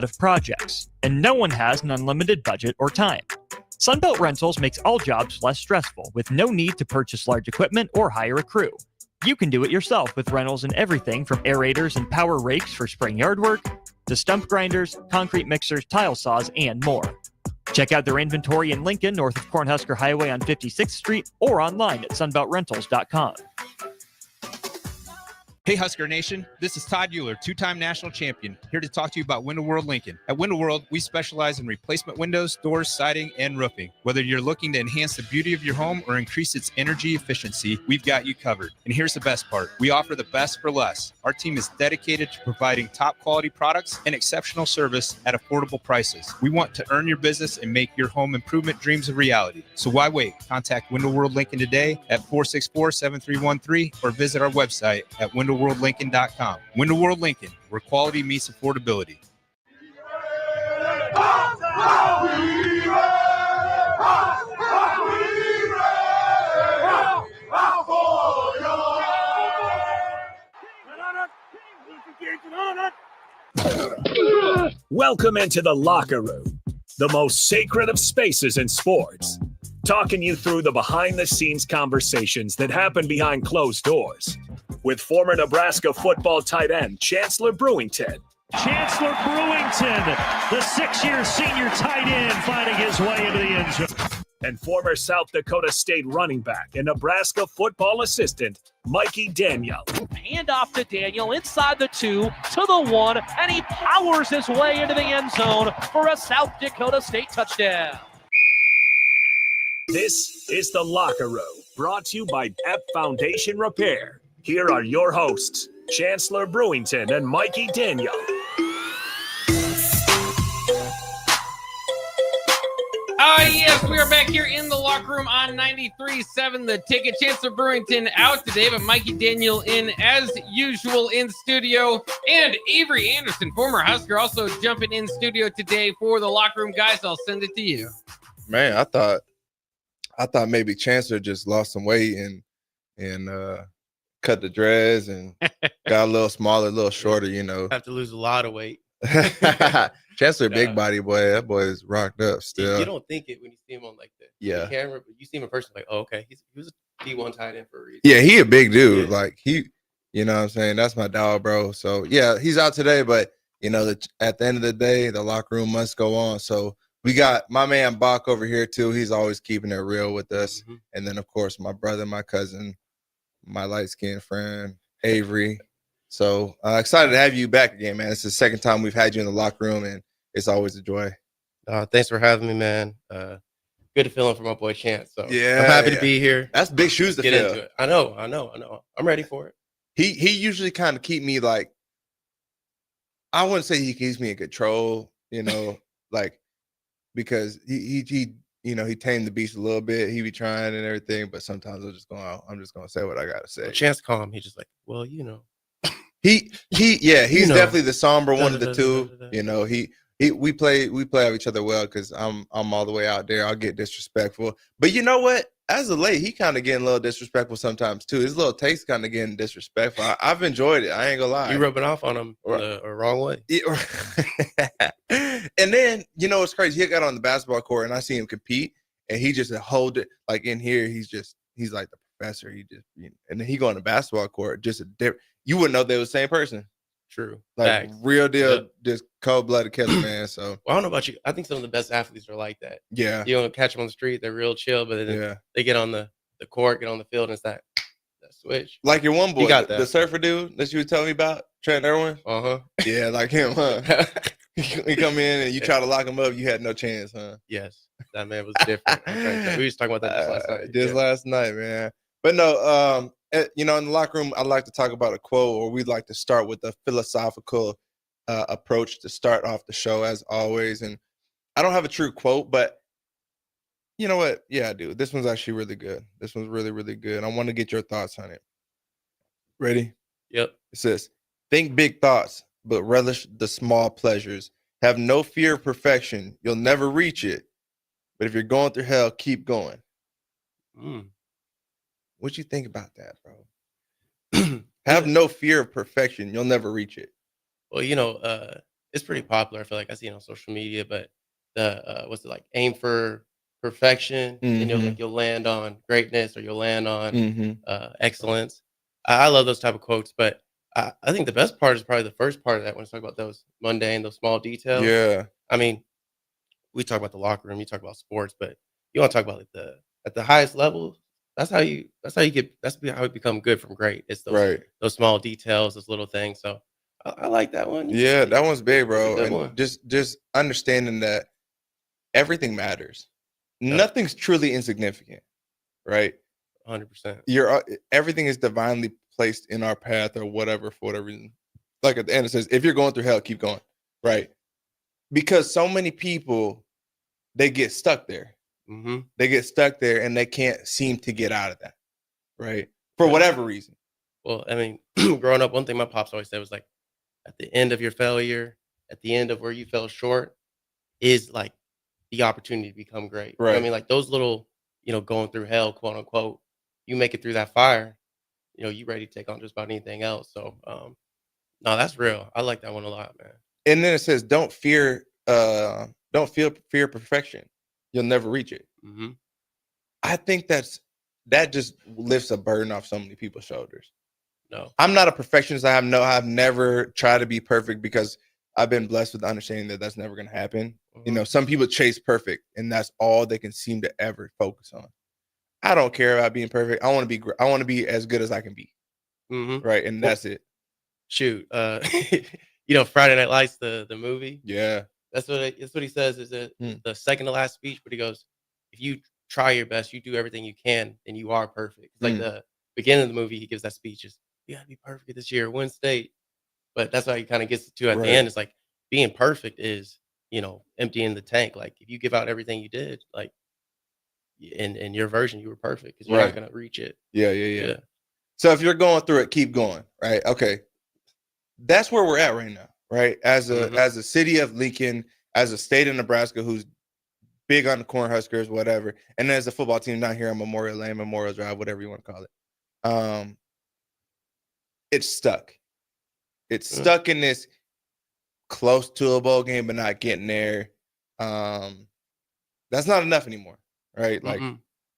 of projects, and no one has an unlimited budget or time. Sunbelt Rentals makes all jobs less stressful with no need to purchase large equipment or hire a crew. You can do it yourself with rentals and everything from aerators and power rakes for spring yard work to stump grinders, concrete mixers, tile saws, and more. Check out their inventory in Lincoln, north of Cornhusker Highway on 56th Street, or online at sunbeltrentals.com. Hey Husker Nation, this is Todd Euler, two-time national champion, here to talk to you about Window World Lincoln. At Window World, we specialize in replacement windows, doors, siding, and roofing. Whether you're looking to enhance the beauty of your home or increase its energy efficiency, we've got you covered. And here's the best part. We offer the best for less. Our team is dedicated to providing top quality products and exceptional service at affordable prices. We want to earn your business and make your home improvement dreams a reality. So why wait? Contact Window World Lincoln today at 464-7313 or visit our website at windowworldlincoln.com. Window World Lincoln, where quality meets affordability. Welcome into the locker room, the most sacred of spaces in sports. Talking you through the behind-the-scenes conversations that happen behind closed doors. With former Nebraska football tight end Chancellor Brewington. Chancellor Brewington, the 6-year senior tight end, finding his way into the end zone. And former South Dakota State running back and Nebraska football assistant Mikey Daniel. Hand off to Daniel inside the 2 to the 1, and he powers his way into the end zone for a South Dakota State touchdown. This is The Locker Room, brought to you by Ep Foundation Repair. Here are your hosts, Chancellor Brewington and Mikey Daniel. Yes, we are back here in the locker room on 93.7 The Ticket. Chancellor Brewington out today, but Mikey Daniel in as usual in studio. And Avery Anderson, former Husker, also jumping in studio today for the locker room. Guys, I'll send it to you. Man, I thought maybe Chancellor just lost some weight and cut the dreads and got a little smaller, a little shorter, you know. Have to lose a lot of weight. Chancellor, big body boy. That boy is rocked up still. You don't think it when you see him on like the camera, but you see him in person, like, oh, okay, he was a D1 tight end for a reason. Yeah, he a big dude. Yeah. Like you know what I'm saying? That's my dog, bro. So yeah, he's out today, but you know, at the end of the day, the locker room must go on. So we got my man Bach over here too. He's always keeping it real with us. Mm-hmm. And then of course my brother, my cousin, my light-skinned friend, Avery. So excited to have you back again, man. It's the second time we've had you in the locker room, and it's always a joy. Thanks for having me, man. Good feeling for my boy Chance. So yeah, I'm happy to be here. That's big shoes to fill. Into it. I know. I'm ready for it. He usually kind of keep me like, I wouldn't say he keeps me in control, you know, like because he you know, he tamed the beast a little bit. He be trying and everything, but sometimes I'm just gonna say what I gotta say. Well, Chance calm. He's just like, well, you know. He's definitely the somber one of the two. You know, we play off each other well because I'm all the way out there. I'll get disrespectful, but you know what? As of late, he kind of getting a little disrespectful sometimes too. His little taste kind of getting disrespectful. I've enjoyed it. I ain't gonna lie. You rubbing off on him the wrong way. And then you know what's crazy? He got on the basketball court and I see him compete, and he just hold it like in here. He's like the professor. And then he go on the basketball court just a different. You wouldn't know they were the same person. True. Like Facts. Real deal, yep. Just cold-blooded killer, man. So well, I don't know about you. I think some of the best athletes are like that. Yeah. You don't catch them on the street, they're real chill, but then they get on the court, get on the field, and it's that switch. Like your one boy, you got that. The surfer dude that you were telling me about, Trent Irwin. Uh-huh. Yeah, like him, huh? He come in and you try to lock him up, you had no chance, huh? Yes. That man was different. We was talking about that just last night. Last night, man. But no, you know, in the locker room, I like to talk about a quote, or we'd like to start with a philosophical approach to start off the show, as always. And I don't have a true quote, but you know what? Yeah, I do. This one's actually really good. This one's really, really good. I want to get your thoughts on it. Ready? Yep. It says, think big thoughts, but relish the small pleasures. Have no fear of perfection. You'll never reach it. But if you're going through hell, keep going. What you think about that, bro? Have no fear of perfection. You'll never reach it. Well, you know, it's pretty popular. I feel like I see it on social media, but the what's it like? Aim for perfection, and you'll land on greatness, or you'll land on excellence. I love those type of quotes, but I think the best part is probably the first part of that when it's talking about those mundane, those small details. Yeah. I mean, we talk about the locker room, you talk about sports, but you want to talk about like at the highest level. That's how you get. That's how you become good from great. It's those small details, those little things. So I like that one. Yeah, that one's big, bro. Good And one. just understanding that everything matters. Nothing's truly insignificant, right? 100%. Everything is divinely placed in our path or whatever for whatever reason. Like at the end, it says, if you're going through hell, keep going, right? Because so many people, they get stuck there. They get stuck there and they can't seem to get out of that, right? For whatever reason. Well, I mean, growing up, one thing my pops always said was like, at the end of your failure, at the end of where you fell short, is like the opportunity to become great. Right. I mean, like those little, going through hell, quote unquote, you make it through that fire, you ready to take on just about anything else. So, no, that's real. I like that one a lot, man. And then it says, don't fear perfection. You'll never reach it. I think that just lifts a burden off so many people's shoulders. No, I'm not a perfectionist. I've never tried to be perfect because I've been blessed with the understanding that that's never going to happen. Some people chase perfect and that's all they can seem to ever focus on. I don't care about being perfect. I want to be as good as I can be. Right. And that's it. Shoot. Friday Night Lights, the movie. Yeah. That's what he says is the second to last speech, but he goes, if you try your best, you do everything you can, then you are perfect. It's like the beginning of the movie, he gives that speech, is you gotta be perfect this year, win state. But that's how he kind of gets to at the end. It's like being perfect is, emptying the tank. Like if you give out everything you did, like in your version, you were perfect because you're not gonna reach it. Yeah. So if you're going through it, keep going. Right. Okay. That's where we're at right now. Right. As a city of Lincoln, as a state of Nebraska, who's big on the Cornhuskers, whatever. And as a football team down here on Memorial Lane, Memorial Drive, whatever you want to call it. It's stuck. It's stuck in this close to a bowl game, but not getting there. That's not enough anymore. Right. Like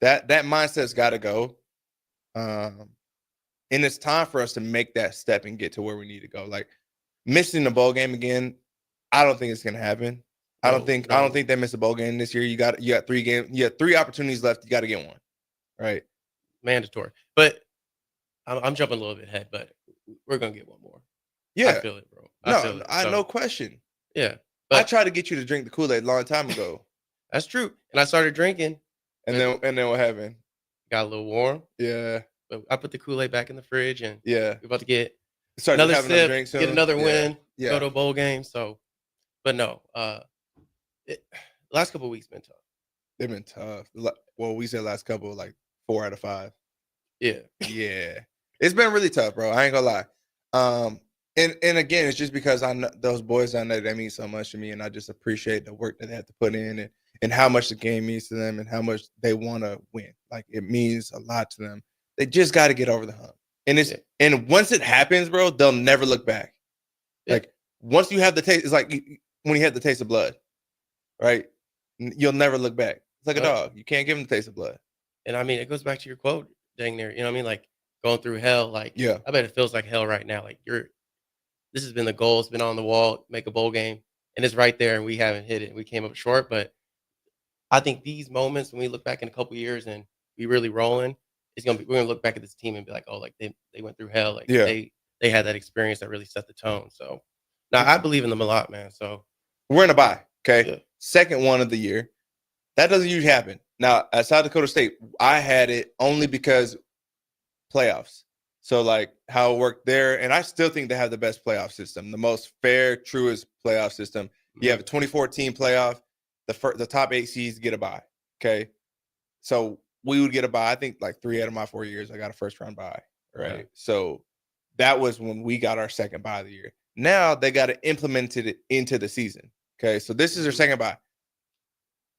that mindset's got to go. And it's time for us to make that step and get to where we need to go. Like missing the bowl game again, I don't think it's going to happen. I don't think they miss a bowl game this year. You got 3 games. You have 3 opportunities left. You got to get one. Right. Mandatory. But I'm jumping a little bit ahead, but we're going to get one more. Yeah. I feel it, bro. No question. Yeah. But I tried to get you to drink the Kool-Aid a long time ago. That's true. And I started drinking. And then what happened? Got a little warm. Yeah. But I put the Kool-Aid back in the fridge and we're about to get another sip, get another win, go to a bowl game. So, but no, last couple of weeks been tough. They've been tough. Well, we said last couple, like 4 out of 5. Yeah. It's been really tough, bro. I ain't gonna lie. And again, it's just because I know those boys I know, they mean so much to me, and I just appreciate the work that they have to put in and how much the game means to them and how much they want to win. Like it means a lot to them. They just got to get over the hump. And once it happens, bro, they'll never look back. Like once you have the taste, it's like when you have the taste of blood, right? You'll never look back. It's like a dog. You can't give them the taste of blood. And I mean, it goes back to your quote, dang near. You know what I mean? Like going through hell. Like I bet it feels like hell right now. Like this has been the goal. It's been on the wall. Make a bowl game, and it's right there, and we haven't hit it. We came up short, but I think these moments when we look back in a couple years and we really rolling, we're gonna look back at this team and be like, oh, like they went through hell. Like they had that experience that really set the tone. So now I believe in them a lot, man. So we're in a bye. Okay. Second one of the year. That doesn't usually happen. Now at South Dakota State, I had it only because playoffs. So like how it worked there. And I still think they have the best playoff system, the most fair, truest playoff system. You have a 2014 playoff. The top 8 seeds get a bye. Okay. So we would get a bye. I think like 3 out of my 4 years, I got a first round bye. Right. Yeah. So that was when we got our second bye of the year. Now they got to implement it into the season. Okay. So this is their second bye.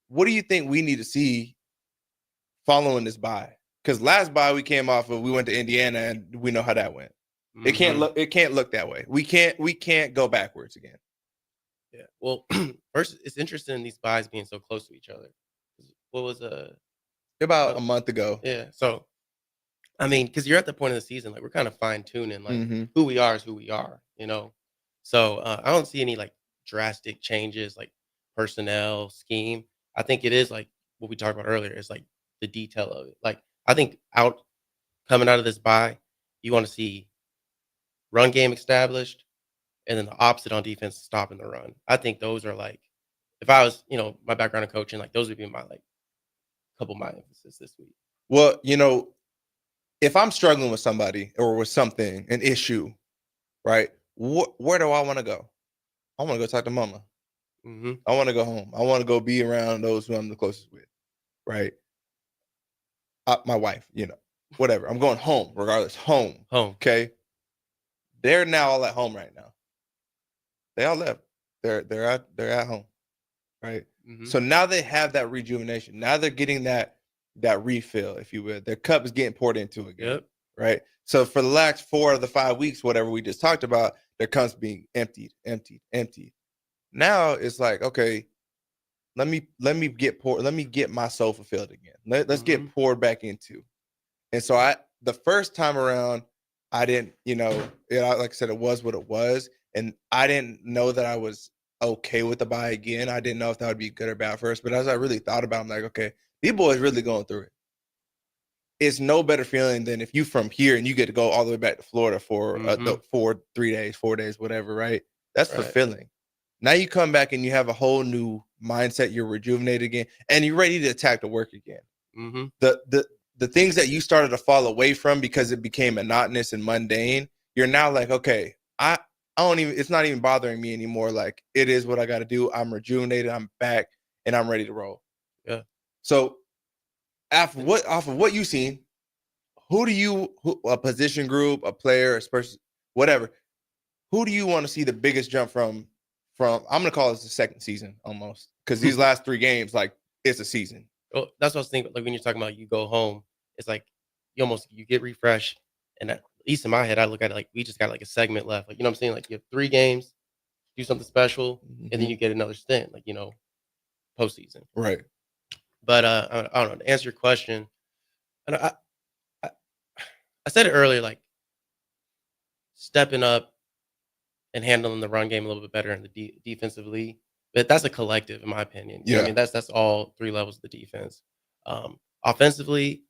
What do you think we need to see following this bye? Because last bye we came off of, we went to Indiana and we know how that went. It can't look that way. We can't go backwards again. Yeah. Well, first, it's interesting these buys being so close to each other. What was about a month ago? Yeah. So, I mean, because you're at the point of the season, like we're kind of fine tuning, like Mm-hmm. who we are is who we are, you know. So I don't see any like drastic changes, like personnel scheme. I think it is like what we talked about earlier. Is like the detail of it. Like I think coming out of this bye, you want to see run game established, and then the opposite on defense stopping the run. I think those are like, if I was, my background in coaching, like those would be my like couple of my emphasis this week. Well, if I'm struggling with somebody or with something, an issue, right? Where do I want to go? I want to go talk to mama. Mm-hmm. I want to go home. I want to go be around those who I'm the closest with, right? My wife, whatever. I'm going home, regardless. Home. Okay. They're now all at home right now. They all left. They're at home, right? Mm-hmm. So now they have that rejuvenation. Now they're getting that refill, if you will. Their cup is getting poured into again, yep. Right? So for the last 4 of the 5 weeks, whatever we just talked about, their cup's being emptied. Now it's like, okay, let me get poured. Let me get my soul fulfilled again. Let's get poured back into. And so the first time around, I didn't, like I said, it was what it was. And I didn't know that I was okay with the buy again. I didn't know if that would be good or bad first. But as I really thought about it, I'm like, okay, these boys really going through it. It's no better feeling than if you from here and you get to go all the way back to Florida for 4 days, whatever, right? That's fulfilling. Now you come back and you have a whole new mindset. You're rejuvenated again, and you're ready to attack the work again. Mm-hmm. The things that you started to fall away from because it became monotonous and mundane, you're now like, okay, I don't even. It's not even bothering me anymore. Like it is what I got to do. I'm rejuvenated. I'm back, and I'm ready to roll. Yeah. So off of what you've seen, a position group, a player, a person, whatever, who do you want to see the biggest jump from? I'm gonna call this the second season almost, because these last 3 games, like it's a season. Well, that's what I was thinking. Like when you're talking about you go home, it's like you get refreshed, and at least in my head, I look at it like we just got like a segment left. Like, you know what I'm saying? Like you have 3 games, do something special, and then you get another stint, like postseason. Right. But I don't know. To answer your question, and I said it earlier, like stepping up and handling the run game a little bit better in the defensively. But that's a collective, in my opinion. You know what I mean, that's all 3 levels of the defense. Offensively,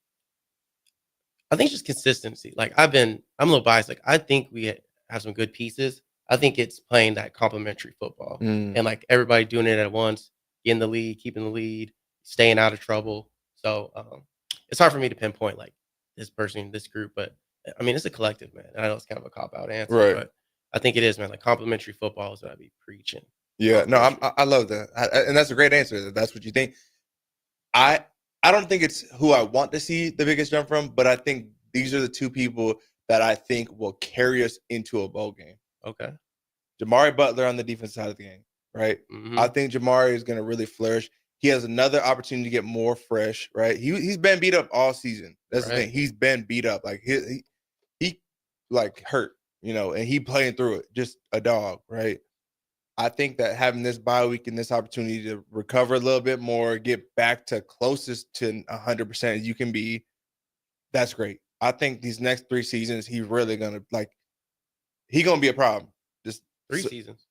I think it's just consistency. Like I'm a little biased. Like I think we have some good pieces. I think it's playing that complementary football and like everybody doing it at once, getting the lead, keeping the lead, staying out of trouble. So it's hard for me to pinpoint like this person, this group, but I mean it's a collective, man. I know it's kind of a cop-out answer, right? But I think it is, man. Like complementary football is what I be preaching. Yeah, no, I love that, and that's a great answer. That's what you think. I don't think it's who I want to see the biggest jump from, but I think these are the 2 people that I think will carry us into a bowl game. Okay, Jamari Butler on the defense side of the game, right? Mm-hmm. I think Jamari is going to really flourish. He has another opportunity to get more fresh, right? He's been beat up all season. That's the thing. He's been beat up, like he like hurt, and he playing through it, just a dog, right? I think that having this bye week and this opportunity to recover a little bit more, get back to closest to 100% as you can be, that's great. I think these next 3 seasons, he's really gonna he's gonna be a problem. Just 3 seasons,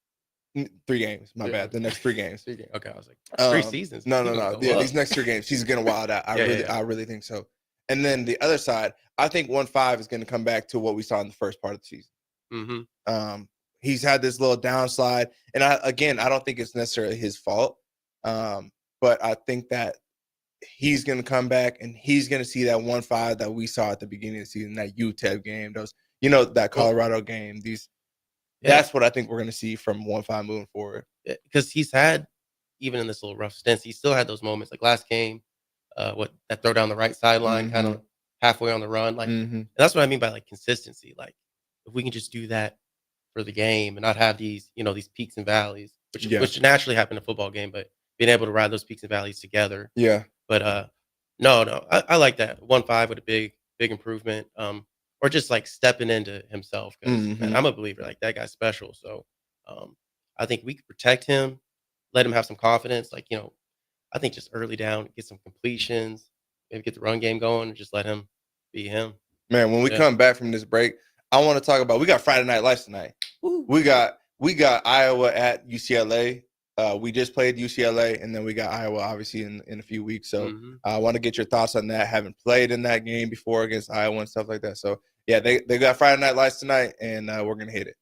3 games. My bad. The next 3 games. 3 games. Okay, I was like 3 seasons. No. Yeah, these next 3 games, he's gonna wild out. I really think so. And then the other side, I think 1-5 is gonna come back to what we saw in the first part of the season. Mm-hmm. He's had this little downslide, and I don't think it's necessarily his fault, but I think that he's going to come back and he's going to see that 1-5 that we saw at the beginning of the season, that UTEP game, that Colorado game. That's what I think we're going to see from 1-5 moving forward. Because he's had, even in this little rough stints, he still had those moments like last game, that throw down the right sideline, kind of halfway on the run, like and that's what I mean by like consistency. Like if we can just do that for the game and not have these, these peaks and valleys, which naturally happen in a football game, but being able to ride those peaks and valleys together. Yeah. But no, I like that 1-5 with a big improvement, or just like stepping into himself. Because man, I'm a believer, like that guy's special. So I think we could protect him, let him have some confidence. Like, I think just early down, get some completions, maybe get the run game going, and just let him be him. Man, when we come back from this break, I want to talk about, we got Friday Night Lights tonight. Ooh. We got Iowa at UCLA. We just played UCLA, and then we got Iowa, obviously, in a few weeks. So I want to get your thoughts on that. Haven't played in that game before against Iowa and stuff like that. So, yeah, they got Friday Night Lights tonight, and we're going to hit it.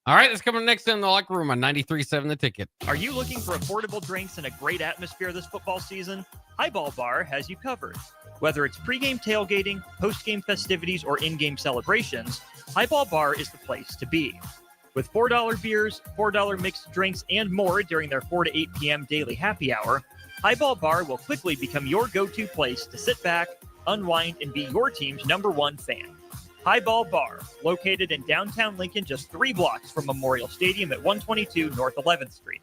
All right, that's coming next in the locker room on 93.7 The Ticket. Are you looking for affordable drinks and a great atmosphere this football season? Highball Bar has you covered. Whether it's pregame tailgating, postgame festivities, or in-game celebrations, Highball Bar is the place to be. With $4 beers, $4 mixed drinks, and more during their 4 to 8 p.m. daily happy hour, Highball Bar will quickly become your go-to place to sit back, unwind, and be your team's #1 fan. Highball Bar, located in downtown Lincoln, just 3 blocks from Memorial Stadium at 122 North 11th Street.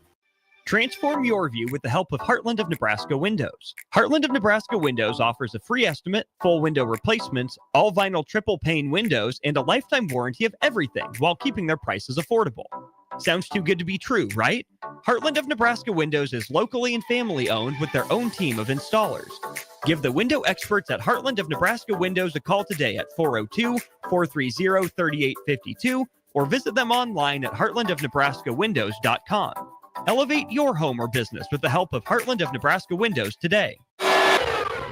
Transform your view with the help of Heartland of Nebraska Windows. Heartland of Nebraska Windows offers a free estimate, full window replacements, all vinyl triple pane windows, and a lifetime warranty of everything while keeping their prices affordable. Sounds too good to be true, right? Heartland of Nebraska Windows is locally and family owned with their own team of installers. Give the window experts at Heartland of Nebraska Windows a call today at 402-430-3852 or visit them online at heartlandofnebraskawindows.com. Elevate your home or business with the help of Heartland of Nebraska Windows today.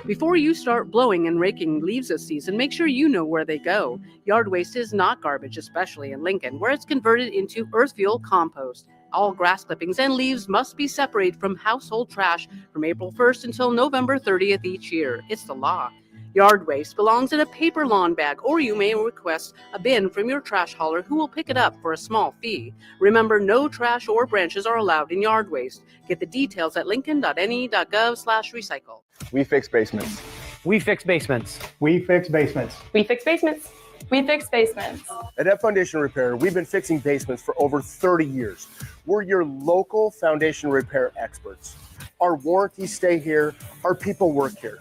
Before you start blowing and raking leaves this season, make sure you know where they go. Yard waste is not garbage, especially in Lincoln, where it's converted into earth fuel compost. All grass clippings and leaves must be separated from household trash from April 1st until November 30th each year. It's the law. Yard waste belongs in a paper lawn bag, or you may request a bin from your trash hauler who will pick it up for a small fee. Remember, no trash or branches are allowed in yard waste. Get the details at lincoln.ne.gov/recycle. We fix basements. We fix basements. We fix basements. We fix basements. We fix basements. At F Foundation Repair, we've been fixing basements for over 30 years. We're your local foundation repair experts. Our warranties stay here. Our people work here.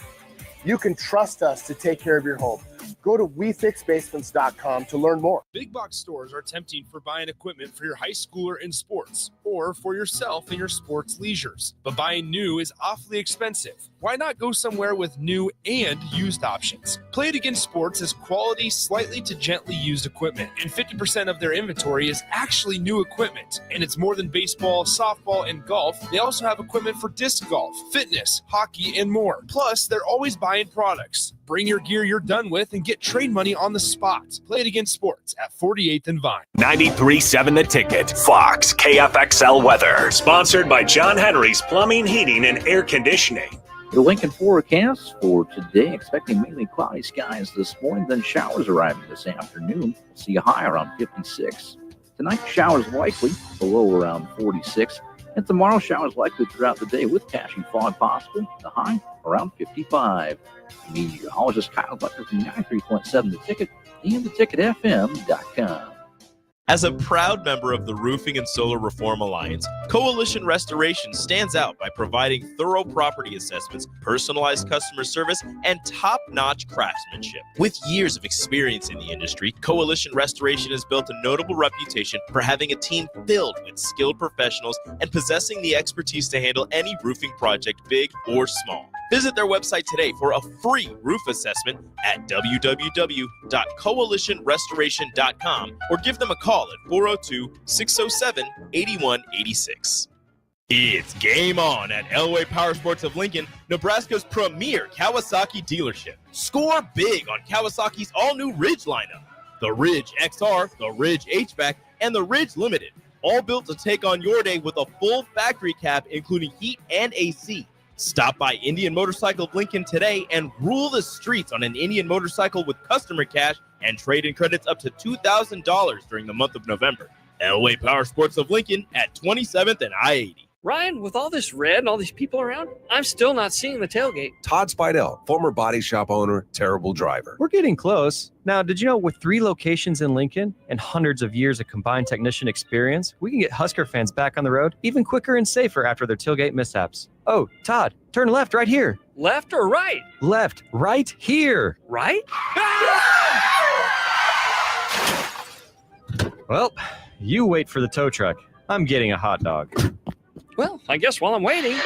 You can trust us to take care of your home. Go to WeFixBasements.com to learn more. Big box stores are tempting for buying equipment for your high schooler in sports or for yourself in your sports leisures. But buying new is awfully expensive. Why not go somewhere with new and used options? Play It Again Sports is quality, slightly to gently used equipment, and 50% of their inventory is actually new equipment. And it's more than baseball, softball, and golf. They also have equipment for disc golf, fitness, hockey, and more. Plus, they're always buying products. Bring your gear you're done with and get trade money on the spot. Play It Again Sports at 48th and Vine. 93.7 The Ticket, Fox, KFXL weather. Sponsored by John Henry's Plumbing, Heating, and Air Conditioning. The Lincoln forecast for today, expecting mainly cloudy skies this morning, then showers arriving this afternoon. We'll see a high around 56. Tonight, showers likely, the low around 46. And tomorrow, showers likely throughout the day with cashing fog possible. The high around 55. Meteorologist Kyle Butler from 93.7 The Ticket and theticketfm.com. As a proud member of the Roofing and Solar Reform Alliance, Coalition Restoration stands out by providing thorough property assessments, personalized customer service, and top-notch craftsmanship. With years of experience in the industry, Coalition Restoration has built a notable reputation for having a team filled with skilled professionals and possessing the expertise to handle any roofing project, big or small. Visit their website today for a free roof assessment at www.coalitionrestoration.com or give them a call at 402-607-8186. It's game on at Elway Power Sports of Lincoln, Nebraska's premier Kawasaki dealership. Score big on Kawasaki's all-new Ridge lineup. The Ridge XR, the Ridge HVAC, and the Ridge Limited, all built to take on your day with a full factory cab, including heat and AC. Stop by Indian Motorcycle of Lincoln today and rule the streets on an Indian motorcycle with customer cash and trade-in credits up to $2,000 during the month of November. Elway Power Sports of Lincoln at 27th and I-80. Ryan, with all this red and all these people around, I'm still not seeing the tailgate. Todd Spidell, former body shop owner, terrible driver. We're getting close. Now, did you know with 3 locations in Lincoln and hundreds of years of combined technician experience, we can get Husker fans back on the road even quicker and safer after their tailgate mishaps? Oh, Todd, turn left right here. Left or right? Left, right here. Right? Well, you wait for the tow truck. I'm getting a hot dog. Well, I guess while I'm waiting.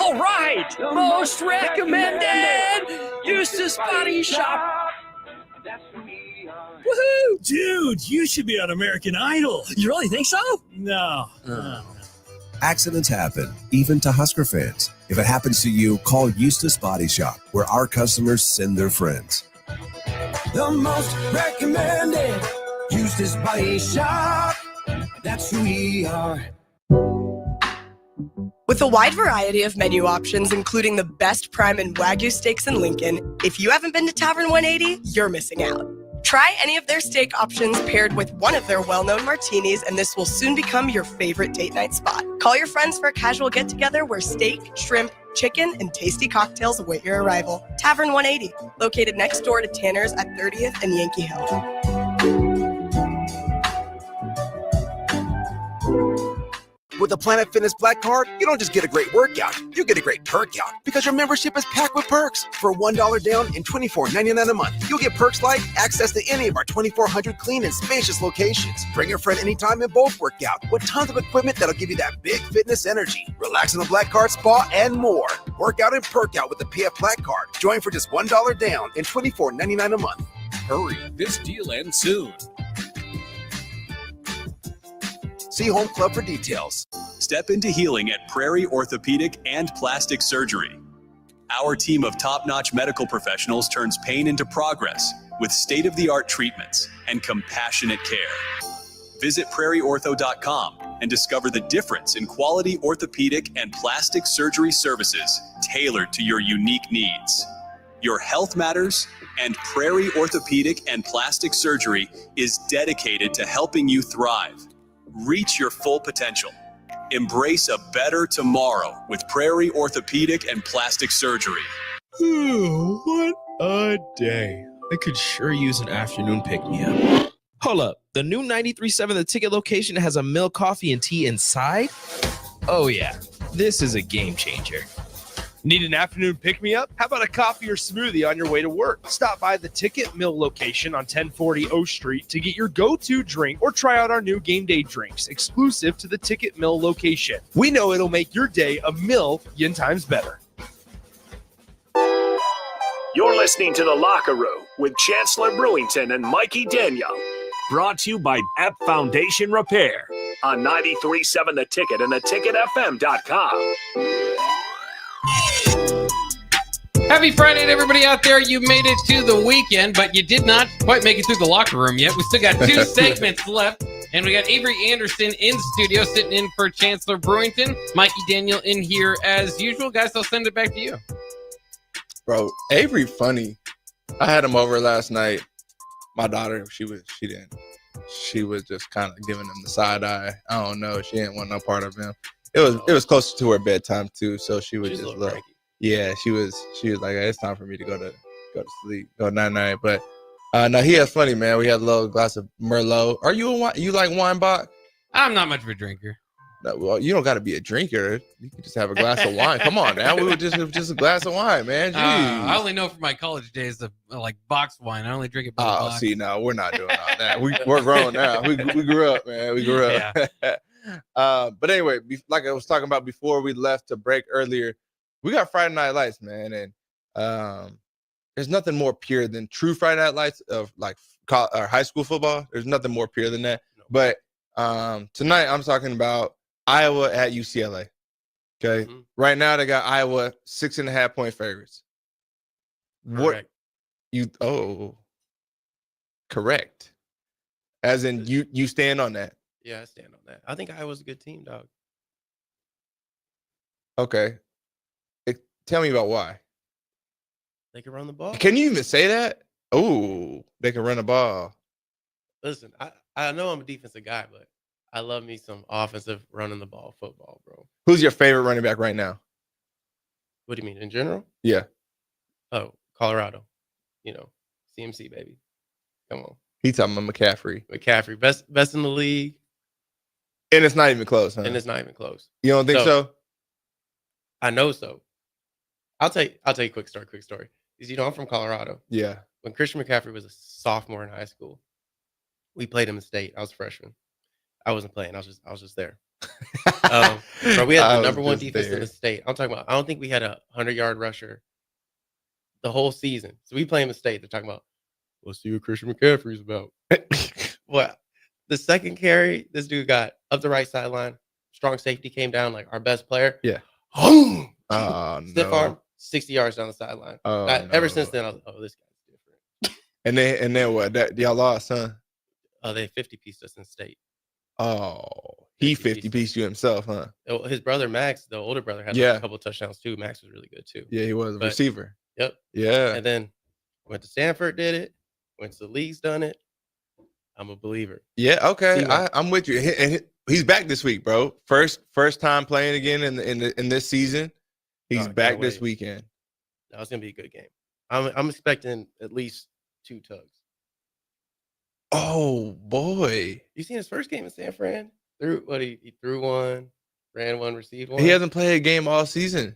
All right, most recommended Eustace Body Shop. Woohoo! Dude, you should be on American Idol. You really think so? No. Accidents happen, even to Husker fans. If it happens to you, call Eustace Body Shop, where our customers send their friends. The most recommended Eustace Body Shop. That's who we are. With a wide variety of menu options, including the best prime and Wagyu steaks in Lincoln, if you haven't been to Tavern 180, you're missing out. Try any of their steak options paired with one of their well-known martinis, and this will soon become your favorite date night spot. Call your friends for a casual get-together where steak, shrimp, chicken, and tasty cocktails await your arrival. Tavern 180, located next door to Tanner's at 30th and Yankee Hill. With a Planet Fitness Black Card, you don't just get a great workout, you get a great perk out because your membership is packed with perks. For $1 down and $24.99 a month, you'll get perks like access to any of our 2,400 clean and spacious locations. Bring a friend anytime and both work out with tons of equipment that'll give you that big fitness energy. Relax in the Black Card spa and more. Work out and perk out with the PF Black Card. Join for just $1 down and $24.99 a month. Hurry, this deal ends soon. See Home Club for details. Step into healing at Prairie Orthopedic and Plastic Surgery. Our team of top-notch medical professionals turns pain into progress with state-of-the-art treatments and compassionate care. Visit prairieortho.com and discover the difference in quality orthopedic and plastic surgery services tailored to your unique needs. Your health matters, and Prairie Orthopedic and Plastic Surgery is dedicated to helping you thrive. Reach your full potential. Embrace a better tomorrow with Prairie Orthopedic and Plastic Surgery. What a day. I could sure use an afternoon pick-me-up. Hold up. The new 93.7 The Ticket location has a milk, coffee, and tea inside? Oh yeah, this is a game changer. Need an afternoon pick-me-up? How about a coffee or smoothie on your way to work? Stop by the Ticket Mill location on 1040 O Street to get your go-to drink or try out our new game day drinks exclusive to the Ticket Mill location. We know it'll make your day a million times better. You're listening to The Locker Room with Chancellor Brewington and Mikey Daniel. Brought to you by App Foundation Repair on 93.7 The Ticket and theticketfm.com. Happy Friday to everybody out there. You made it to the weekend, but you did not quite make it through the locker room yet. We still got 2 segments left, and we got Avery Anderson in studio sitting in for Chancellor Brewington. Mikey Daniel in here as usual. Guys, I'll send it back to you. Bro, Avery funny. I had him over last night. My daughter, she was just kind of giving him the side eye. I don't know. She didn't want no part of him. It was closer to her bedtime too, so she was just look. Yeah, she was like, hey, it's time for me to go to sleep, go night. But no, he has funny, man. We had a little glass of Merlot. Are you you like wine, Bach? I'm not much of a drinker. No, well, you don't got to be a drinker. You can just have a glass of wine. Come on, now. We were just a glass of wine, man. I only know from my college days of like boxed wine. I only drink it by the box. See, no, we're not doing all that. We're grown now. We grew up, man. We grew up. Yeah. But anyway, like I was talking about before we left to break earlier, we got Friday Night Lights, man, and there's nothing more pure than true Friday Night Lights of like or high school football. There's nothing more pure than that. But tonight I'm talking about Iowa at UCLA. Okay, right now they got Iowa 6.5 point favorites. Correct. Correct. As in you stand on that. Yeah, I stand on that. I think Iowa's a good team, dog. Okay. Tell me about why. They can run the ball. Can you even say that? Oh, they can run the ball. Listen, I know I'm a defensive guy, but I love me some offensive running the ball football, bro. Who's your favorite running back right now? What do you mean, in general? Yeah. Oh, Colorado. CMC, baby. Come on. He's talking about McCaffrey. McCaffrey, best in the league. And it's not even close, huh? And it's not even close. You don't think so? I know so. I'll tell you a quick story. Because I'm from Colorado. Yeah. When Christian McCaffrey was a sophomore in high school, we played him in state. I was a freshman. I wasn't playing. I was just there. Bro, we had the number one defense in the state. I'm talking about. I don't think we had a 100-yard rusher the whole season. So we play in the state. They're talking about, let's see what Christian McCaffrey's about. Well, the second carry, this dude got up the right sideline. Strong safety came down, like our best player. Yeah. Stiff arm, 60 yards down the sideline. Ever since then, I was like, oh, this guy's different. And then what? Y'all lost, huh? They 50-pieced us in state. Oh, he 50-pieced you himself, huh? His brother Max, the older brother, had like a couple of touchdowns too. Max was really good too. Yeah, he was a receiver. Yep. Yeah. And then went to Stanford, did it. Went to the league's done it. I'm a believer. Yeah. Okay. I'm with you. And he's back this week, bro. First time playing again in this season. He's back this weekend. That was gonna be a good game. I'm expecting at least 2 tugs. Oh boy! You seen his first game in San Fran? He threw one, ran one, received one. He hasn't played a game all season.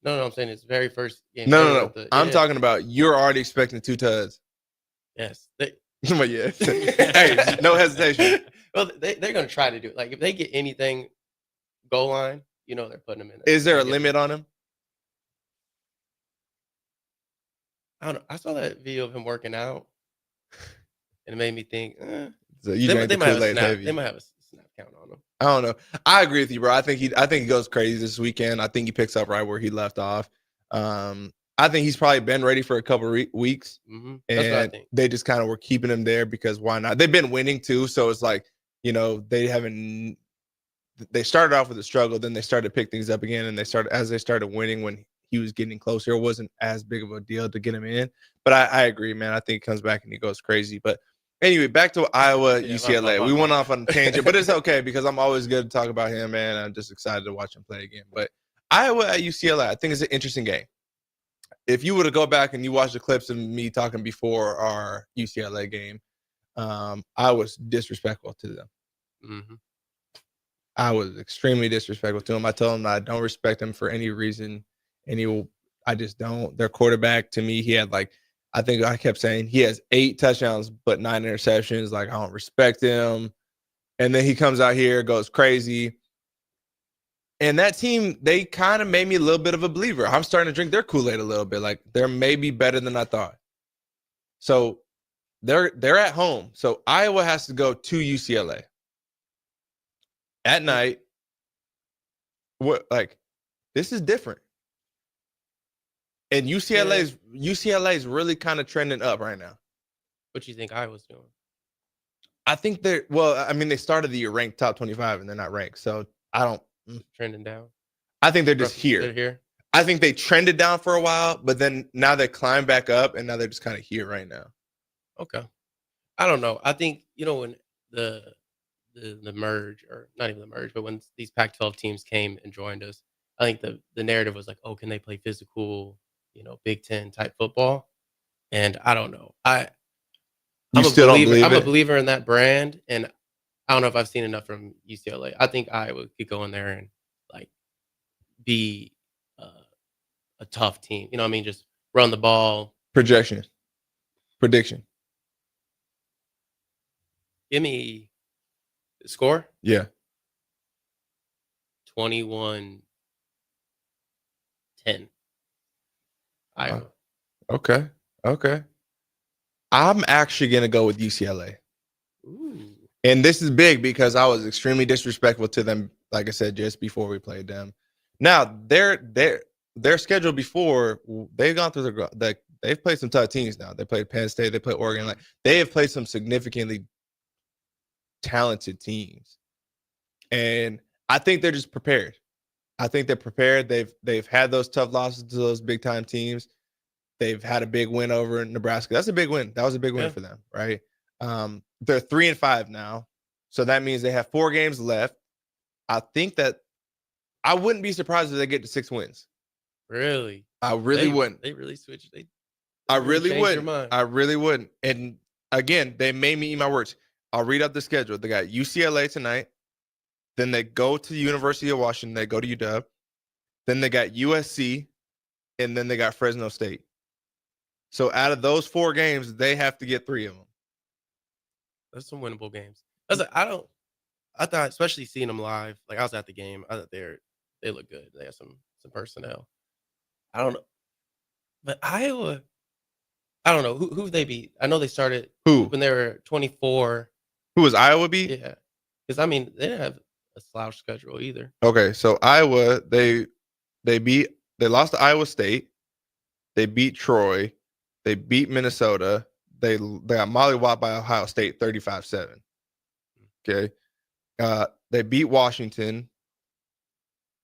No, I'm saying his very first game. No. I'm talking about you're already expecting 2 tugs. Yes. But yeah. Hey, no hesitation. Well, they're going to try to do it. Like if they get anything goal line, they're putting him in there. Is there a limit on him? I don't know. I saw that video of him working out, and it made me think. So they might have a snap count on him. I don't know. I agree with you, bro. I think he goes crazy this weekend. I think he picks up right where he left off. I think he's probably been ready for a couple of weeks, That's what I think. They just kind of were keeping him there because why not? They've been winning too, so it's like they started off with a struggle, then they started to pick things up again, and as they started winning when he was getting closer, it wasn't as big of a deal to get him in. But I agree, man. I think he comes back and he goes crazy. But anyway, back to Iowa, UCLA. We went off on a tangent, but it's okay because I'm always good to talk about him, man. I'm just excited to watch him play again. But Iowa at UCLA, I think it's an interesting game. If you were to go back and you watch the clips of me talking before our UCLA game, I was disrespectful to them. I was extremely disrespectful to them. I told them I don't respect them for any reason. I just don't. Their quarterback, to me, he had I think I kept saying he has 8 touchdowns, but 9 interceptions. Like, I don't respect him. And then he comes out here, goes crazy. And that team, they kind of made me a little bit of a believer. I'm starting to drink their Kool-Aid a little bit. Like, they're maybe better than I thought. So they're at home. So Iowa has to go to UCLA at night. This is different. And UCLA is really kind of trending up right now. What do you think Iowa's doing? I think they started the year ranked top 25 and they're not ranked. So I don't trending down. I think they're just here. They're here. I think they trended down for a while, but then now they climb back up and now they're just kind of here right now. Okay. I don't know. I think, when the merge, or not even the merge, but when these Pac-12 teams came and joined us, I think the narrative was like, oh, can they play physical, Big Ten type football? And I don't know. I'm a believer in that brand, and I don't know if I've seen enough from UCLA. I think Iowa could go in there and be a tough team. Just run the ball. Prediction. Give me the score. Yeah. 21-10. Iowa. Okay. I'm actually going to go with UCLA. Ooh. And this is big because I was extremely disrespectful to them, like I said, just before we played them. Now, their schedule before, they've gone through they've played some tough teams now. They played Penn State, they played Oregon. They have played some significantly talented teams. And I think they're just prepared. I think they're prepared. They've had those tough losses to those big time teams. They've had a big win over Nebraska. That's a big win. That was a big win for them, right? They're 3-5 now, so that means they have 4 games left. I think that I wouldn't be surprised if they get to 6 wins. Really? I really wouldn't. They really switched. I really wouldn't. And again, they made me eat my words. I'll read up the schedule. They got UCLA tonight. Then they go to the University of Washington. They go to UW. Then they got USC. And then they got Fresno State. So out of those 4 games, they have to get 3 of them. That's some winnable games. I I thought, especially seeing them live, like I was at the game. I thought they look good. They have some personnel. I don't know, but Iowa. I don't know who they beat. I know they started when they were 24. Who was Iowa beat? Yeah, because I mean they didn't have a slouch schedule either. Okay, so Iowa they lost to Iowa State. They beat Troy. They beat Minnesota. They got mollywopped by Ohio State 35-7. Okay. They beat Washington.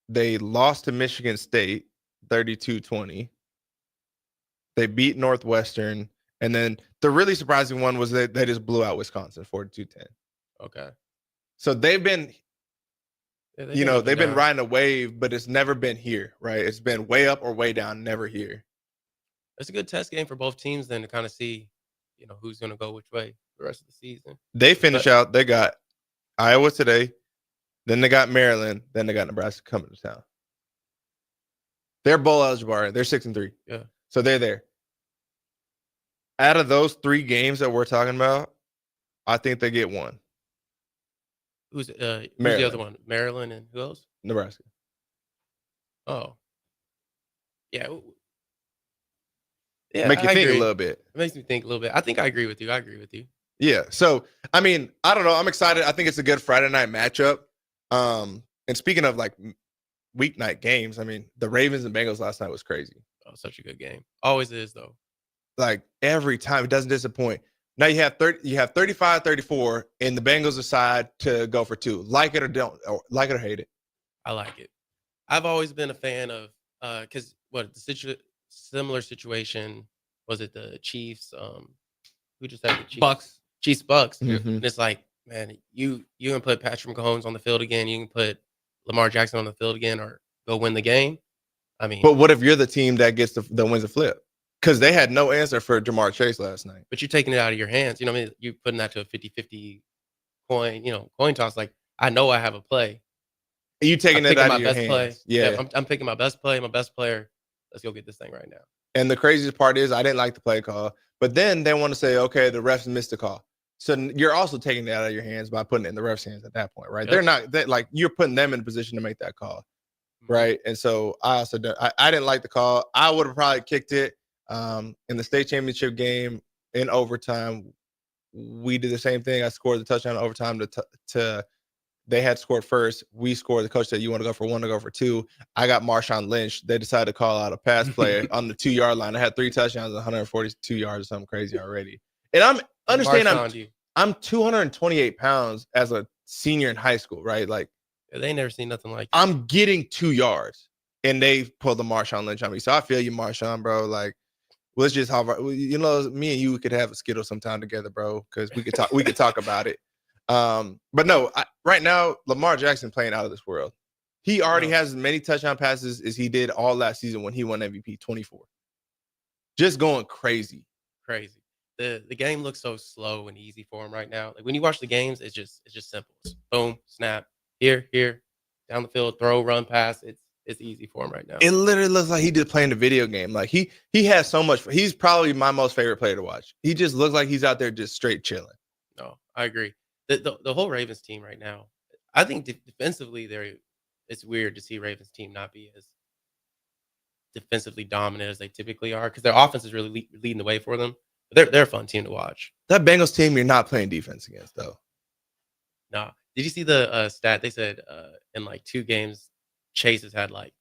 They lost to Michigan State 32-20. They beat Northwestern. And then the really surprising one was that they just blew out Wisconsin 42-10. Okay. So they've been, they've been down. riding a wave, but it's never been here, right? It's been way up or way down, never here. It's a good test game for both teams then to kind of see, who's going to go which way the rest of the season. They finish out. They got Iowa today. Then they got Maryland. Then they got Nebraska coming to town. They're bowl eligible. Right? They're 6-3. Yeah. So they're there. Out of those 3 games that we're talking about, I think they get one. Who's the other one? Maryland and who else? Nebraska. Oh. Yeah. Yeah. Make you I think agree. a little bit. It makes me think a little bit. I think I agree with you. Yeah. So, I mean, I don't know. I'm excited. I think it's a good Friday night matchup. And speaking of like weeknight games, I mean, the Ravens and Bengals last night was crazy. Oh, such a good game. Always is, though. Like every time, it doesn't disappoint. Now you have 35-34, and the Bengals decide to go for 2. Like it or don't, or like it or hate it. I like it. I've always been a fan of because similar situation was it the Chiefs? Who just had the Chiefs? Bucks. Bucks. Mm-hmm. And it's like, man, you can put Patrick Mahomes on the field again. You can put Lamar Jackson on the field again, or go win the game. I mean, But what if you're the team that gets the wins a flip? Because they had no answer for Jamar Chase last night. But you're taking it out of your hands. You know what I mean? You're putting that to a 50-50 coin toss. Like, I know I have a play. Are you taking it out of your best hands? play. Yeah. I'm picking my best play, my best player. Let's go get this thing right now. And the craziest part is I didn't like the play call. But then they want to say, okay, the refs missed the call. So you're also taking it out of your hands by putting it in the refs' hands at that point, right? Yep. They're like you're putting them in a position to make that call, right? And so I didn't like the call. I would have probably kicked it in the state championship game in overtime. We did the same thing. I scored the touchdown in overtime to they had scored first. We scored. The coach said, you want to go for 1 to go for 2. I got Marshawn Lynch. They decided to call out a pass play on the 2-yard line. I had 3 touchdowns, 142 yards or something crazy already. And I'm 228 pounds as a senior in high school, right? Like they ain't never seen nothing like that. I'm getting 2 yards and they pulled the Marshawn Lynch on me. So I feel you, Marshawn, bro. Like, let's just have me and you could have a Skittle sometime together, bro, because we could talk about it. But no, right now, Lamar Jackson playing out of this world. He already has as many touchdown passes as he did all last season when he won MVP, 24. Just going crazy. Crazy. The game looks so slow and easy for him right now. Like when you watch the games, it's just simple. It's boom, snap, here, down the field, throw, run, pass. It's easy for him right now. It literally looks like he just playing the video game. Like he has so much. He's probably my most favorite player to watch. He just looks like he's out there just straight chilling. No, I agree. The whole Ravens team right now, I think defensively it's weird to see Ravens team not be as defensively dominant as they typically are because their offense is really leading the way for them. But they're a fun team to watch. That Bengals team, you're not playing defense against though. No. Did you see the stat? They said in like 2 games, Chase has had like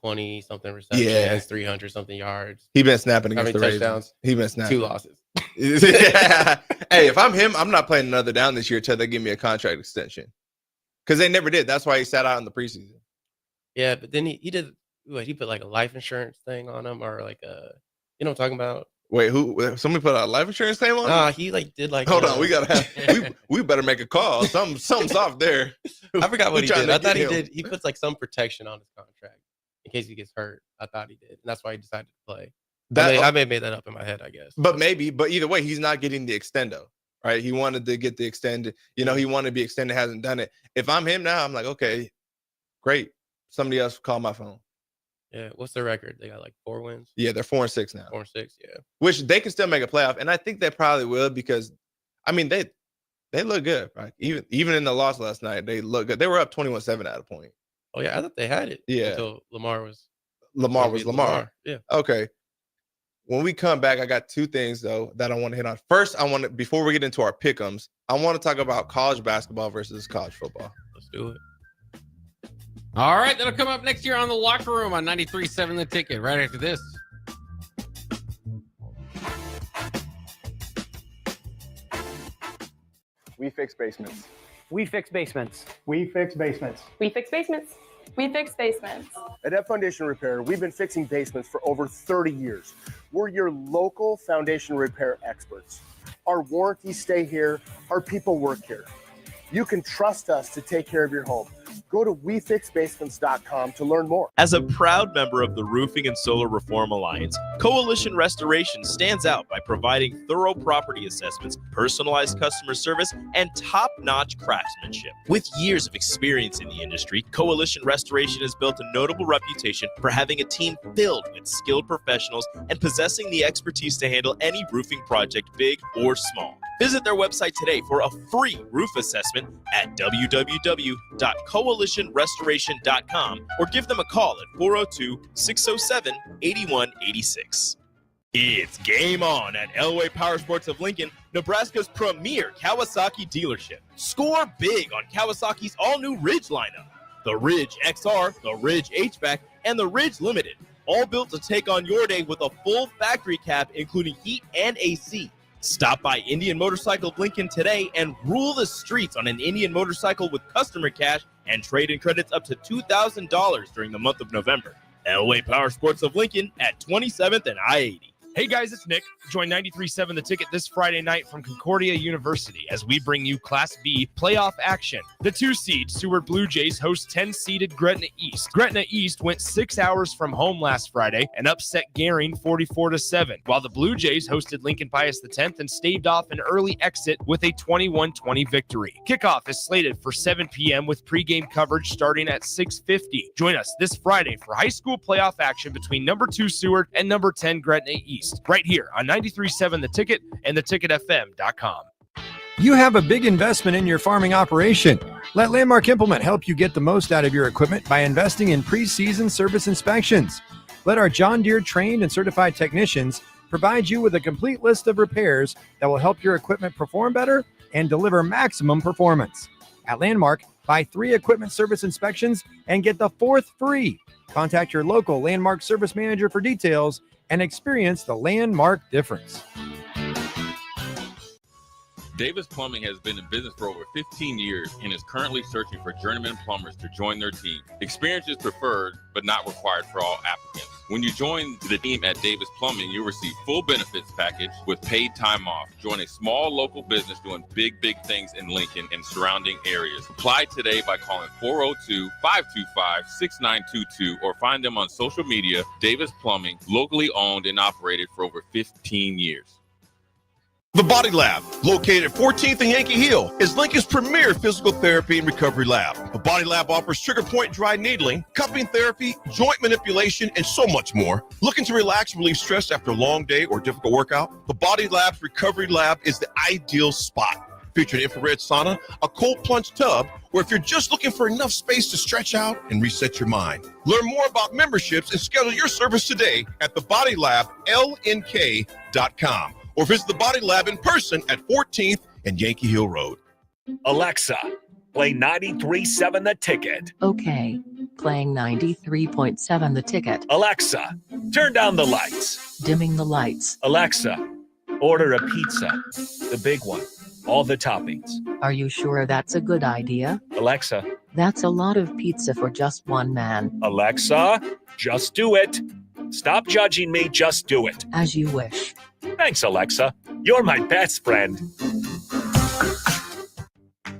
20 something receptions, 300 something yards. He been snapping against the touchdowns? Ravens. He been snapping. 2 losses. Yeah. Hey, if I'm him, I'm not playing another down this year until they give me a contract extension. Because they never did. That's why he sat out in the preseason. Yeah, but then he did. He put like a life insurance thing on him, or like a, you know what I'm talking about? Wait, who? Somebody put a life insurance thing on him? Nah, he like did like. Hold on, we gotta have. we better make a call. Something's off there. I forgot what he did. I thought he did. He puts like some protection on his contract in case he gets hurt. I thought he did, and that's why he decided to play. I may have made that up in my head, I guess. But either way, he's not getting the extendo, right? He wanted to get the extended. He wanted to be extended, hasn't done it. If I'm him now, I'm like, okay, great. Somebody else call my phone. Yeah, what's their record? They got like 4 wins. Yeah, they're 4-6 now. 4-6, yeah. Which they can still make a playoff, and I think they probably will because, I mean, they They look good. Right? Even in the loss last night, they look good. They were up 21-7 at a point. Oh yeah, I thought they had it. Yeah. Until Lamar was Lamar. Yeah. Okay. When we come back, I got two things though that I want to hit on. First, before we get into our pick'ems, I want to talk about college basketball versus college football. Let's do it. All right, that'll come up next year on The Locker Room on 93.7 The Ticket, right after this. We fix basements. We fix basements. We fix basements. We fix basements. We fix basements. At F Foundation Repair, we've been fixing basements for over 30 years. We're your local foundation repair experts. Our warranties stay here. Our people work here. You can trust us to take care of your home. Go to WeFixBasements.com to learn more. As a proud member of the Roofing and Solar Reform Alliance, Coalition Restoration stands out by providing thorough property assessments, personalized customer service, and top-notch craftsmanship. With years of experience in the industry, Coalition Restoration has built a notable reputation for having a team filled with skilled professionals and possessing the expertise to handle any roofing project, big or small. Visit their website today for a free roof assessment at www.coalitionrestoration.com or give them a call at 402-607-8186. It's game on at Elway Power Sports of Lincoln, Nebraska's premier Kawasaki dealership. Score big on Kawasaki's all-new Ridge lineup. The Ridge XR, the Ridge HVAC, and the Ridge Limited, all built to take on your day with a full factory cab, including heat and AC. Stop by Indian Motorcycle Lincoln today and rule the streets on an Indian motorcycle with customer cash and trade-in credits up to $2,000 during the month of November. Elway Power Sports of Lincoln at 27th and I-80. Hey guys, it's Nick. Join 93.7 The Ticket this Friday night from Concordia University as we bring you Class B playoff action. The 2-seed Seward Blue Jays host 10-seeded Gretna East. Gretna East went 6 hours from home last Friday and upset Gering 44-7, while the Blue Jays hosted Lincoln Pius X and staved off an early exit with a 21-20 victory. Kickoff is slated for 7 p.m. with pregame coverage starting at 6:50. Join us this Friday for high school playoff action between number 2 Seward and number 10 Gretna East. Right here on 93.7 The Ticket and theticketfm.com. You have a big investment in your farming operation. Let Landmark Implement help you get the most out of your equipment by investing in pre-season service inspections. Let our John Deere trained and certified technicians provide you with a complete list of repairs that will help your equipment perform better and deliver maximum performance. At Landmark, buy 3 equipment service inspections and get the 4th free. Contact your local Landmark service manager for details and experience the Landmark difference. Davis Plumbing has been in business for over 15 years and is currently searching for journeyman plumbers to join their team. Experience is preferred, but not required for all applicants. When you join the team at Davis Plumbing, you'll receive full benefits package with paid time off. Join a small local business doing big things in Lincoln and surrounding areas. Apply today by calling 402-525-6922 or find them on social media. Davis Plumbing, locally owned and operated for over 15 years. The Body Lab, located at 14th and Yankee Hill, is Lincoln's premier physical therapy and recovery lab. The Body Lab offers trigger point dry needling, cupping therapy, joint manipulation, and so much more. Looking to relax and relieve stress after a long day or difficult workout? The Body Lab's recovery lab is the ideal spot. Featuring infrared sauna, a cold plunge tub, or if you're just looking for enough space to stretch out and reset your mind. Learn more about memberships and schedule your service today at thebodylablnk.com. or visit the Body Lab in person at 14th and Yankee Hill Road. Alexa, play 93.7 The Ticket. Okay, playing 93.7 The Ticket. Alexa, turn down the lights. Dimming the lights. Alexa, order a pizza, the big one, all the toppings. Are you sure that's a good idea? Alexa. That's a lot of pizza for just one man. Alexa, just do it. Stop judging me, just do it. As you wish. Thanks, Alexa. You're my best friend.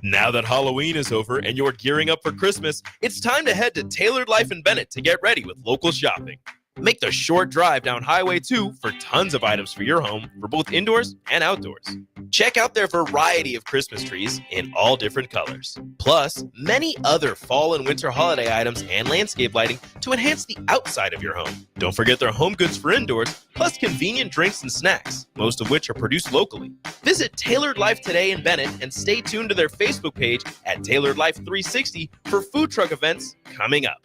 Now that Halloween is over and you're gearing up for Christmas, it's time to head to Tailored Life in Bennett to get ready with local shopping. Make the short drive down Highway 2 for tons of items for your home for both indoors and outdoors. Check out their variety of Christmas trees in all different colors. Plus, many other fall and winter holiday items and landscape lighting to enhance the outside of your home. Don't forget their home goods for indoors, plus convenient drinks and snacks, most of which are produced locally. Visit Tailored Life today in Bennett and stay tuned to their Facebook page at Tailored Life 360 for food truck events coming up.